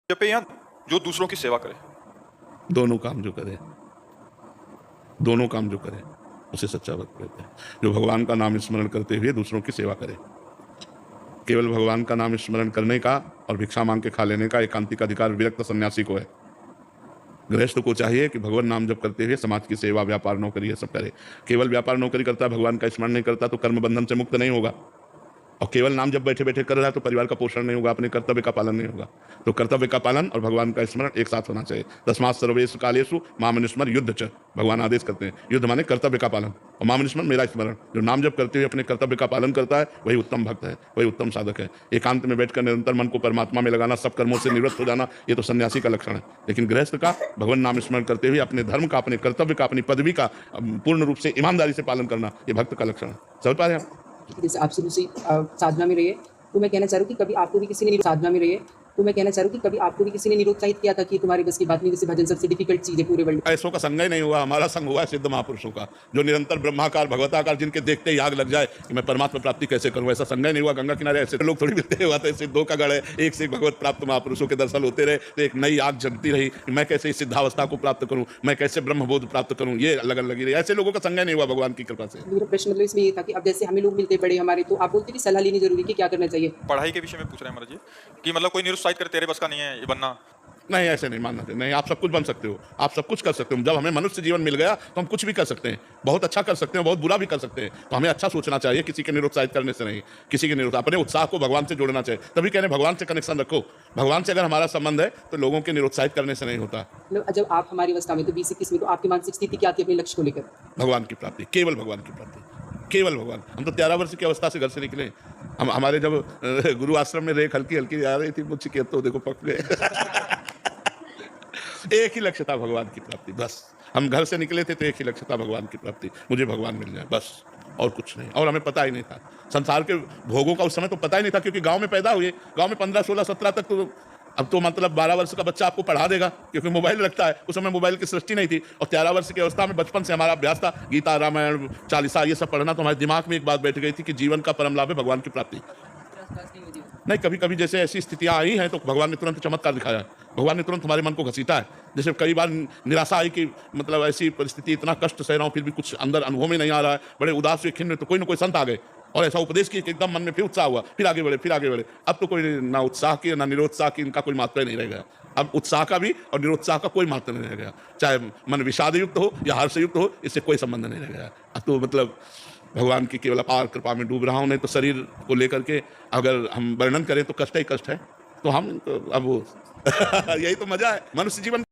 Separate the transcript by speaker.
Speaker 1: जपे या जो दूसरों की सेवा करे।
Speaker 2: दोनों काम जो करे, दोनों काम जो करे उसे सच्चा भक्त कहते हैं। जो भगवान का नाम स्मरण करते हुए दूसरों की सेवा करे। केवल भगवान का नाम स्मरण करने का और भिक्षा मांग के खा लेने का एकांतिक अधिकार विरक्त सन्यासी को है। गृहस्थ को चाहिए कि भगवान नाम जप करते हुए समाज की सेवा, व्यापार, नौकरी ये सब करे। केवल व्यापार नौकरी करता है, भगवान का स्मरण नहीं करता तो कर्म बंधन से मुक्त नहीं होगा। और केवल नाम जब बैठे बैठे कर रहा है तो परिवार का पोषण नहीं होगा, अपने कर्तव्य का पालन नहीं होगा। तो कर्तव्य का पालन और भगवान का स्मरण एक साथ होना चाहिए। तस्मात् सर्वेषु कालेषु मामनुस्मर युद्ध च, भगवान आदेश करते हैं। युद्ध माने कर्तव्य का पालन, और मामनुस्मर मेरा स्मरण। जो नाम जप करते हुए अपने कर्तव्य का पालन करता है वही उत्तम भक्त है, वही उत्तम साधक है। एकांत में बैठकर निरंतर मन को परमात्मा में लगाना, सब कर्मों से निवृत्त हो जाना, ये तो सन्यासी का लक्षण है। लेकिन गृहस्थ का भगवान नाम स्मरण करते हुए अपने धर्म का, अपने कर्तव्य का, अपनी पदवी का पूर्ण रूप से ईमानदारी से पालन करना, ये भक्त का लक्षण है। समझ पा रहे हैं आप?
Speaker 3: जैसे आप शुरू से साधना में रहिए, तो मैं कहना चाह रहा हूँ कि कभी आपको भी किसी ने साधना में रहिए तो मैं कहना चाह रहा हूँ कि कभी आपको भी किसी ने निरुत्साहित किया था कि तुम्हारी बस की बात नहीं, जैसे भजन सबसे डिफिकल्ट चीज है पूरे वर्ल्ड में।
Speaker 2: ऐसों का संग ही नहीं हुआ, हमारा संग हुआ है सिद्ध महापुरुषों का, जो निरंतर ब्रह्माकार भगवताकार, जिनके देखते ही आग लग जाए कि मैं परमात्मा प्राप्ति कैसे करूँ। ऐसा संग ही नहीं हुआ। गंगा किनारे ऐसे लोग थोड़ी मिलते हुआ थे। सिद्धों का गढ़ है, एक से एक भगवत प्राप्त महापुरुषों के दर्शन होते रहे तो एक नई आग जगती रही कि मैं कैसे इस सिद्धावस्था को प्राप्त करूँ, मैं कैसे ब्रह्मबोध प्राप्त करूँ, ये अलग लगी रही। ऐसे लोगों का संग नहीं हुआ भगवान की कृपा से।
Speaker 3: मेरा प्रश्न मतलब इसमें ये था कि अब जैसे हमें लोग मिलते बड़े हमारे, तो आप बोलते कि सलाह लेनी जरूरी है, क्या करना चाहिए?
Speaker 1: पढ़ाई के विषय में पूछ रहे हैं महाराज जी कि मतलब कोई निरुत्साहित करे तेरे बस का नहीं है ये बनना।
Speaker 2: नहीं, ऐसे नहीं मानना चाहिए। नहीं, आप सब कुछ बन सकते हो, आप सब कुछ कर सकते हो। जब हमें मनुष्य जीवन मिल गया तो हम कुछ भी कर सकते हैं, बहुत अच्छा कर सकते हैं, बहुत बुरा भी कर सकते हैं। तो हमें अच्छा सोचना चाहिए, किसी के निरुत्साहित करने से नहीं, किसी के अपने उत्साह को भगवान से जोड़ना चाहिए। तभी कह रहे भगवान से कनेक्शन रखो। भगवान से अगर हमारा संबंध है तो लोगों के निरुत्साहित करने से नहीं होता।
Speaker 3: मतलब जब आप हमारी अवस्था में, तो 20-21 में, तो आपकी मानसिक स्थिति क्या थी अपने लक्ष्य को लेकर?
Speaker 2: भगवान की प्राप्ति, केवल भगवान की प्राप्ति, केवल भगवान। हम तो 13 वर्ष की अवस्था से घर से निकले। हम हमारे जब गुरु आश्रम में रेख हल्की हल्की आ रही थी मुझसे कहते तो देखो पक गए। एक ही लक्ष्य था भगवान की प्राप्ति, बस। हम घर से निकले थे तो एक ही लक्ष्य था भगवान की प्राप्ति, मुझे भगवान मिल जाए, बस, और कुछ नहीं। और हमें पता ही नहीं था संसार के भोगों का, उस समय तो पता ही नहीं था, क्योंकि गांव में पैदा हुए। गांव में 15, 16, 17 तक तो, अब तो मतलब 12 वर्ष का बच्चा आपको पढ़ा देगा क्योंकि मोबाइल रखता है। उस समय मोबाइल की सृष्टि नहीं थी। और 13 वर्ष की अवस्था में बचपन से हमारा अभ्यास था गीता, रामायण, चालीसा, ये सब पढ़ना। तो हमारे दिमाग में एक बात बैठ गई थी कि जीवन का परम लाभ है भगवान की प्राप्ति। नहीं, कभी कभी जैसे ऐसी स्थितियां आई हैं तो भगवान ने तुरंत चमत्कार दिखाया है। भगवान ने तुरंत हमारे मन को घसीटा है। जैसे कई बार निराशा आई कि मतलब ऐसी परिस्थिति, इतना कष्ट सह रहा हूँ फिर भी कुछ अंदर अनुभव में नहीं आ रहा है, बड़े उदास हुए, खिन्न, तो कोई ना कोई संत आ गए और ऐसा उपदेश किया कि एकदम मन में फिर उत्साह हुआ, फिर आगे बढ़े, फिर आगे बढ़े। अब तो कोई ना उत्साह की ना निरुत्साह की, इनका कोई मात्रा नहीं रह गया। अब उत्साह का भी और निरुत्साह का कोई मात्रा नहीं रह गया। चाहे मन विषाद युक्त हो या हर्ष युक्त हो, इससे कोई संबंध नहीं रह गया। अब तो मतलब भगवान की केवल अपार कृपा में डूब रहा हूँ। नहीं तो शरीर को लेकर के अगर हम वर्णन करें तो कष्ट ही कष्ट है। तो हम अब यही तो मजा है मनुष्य जीवन।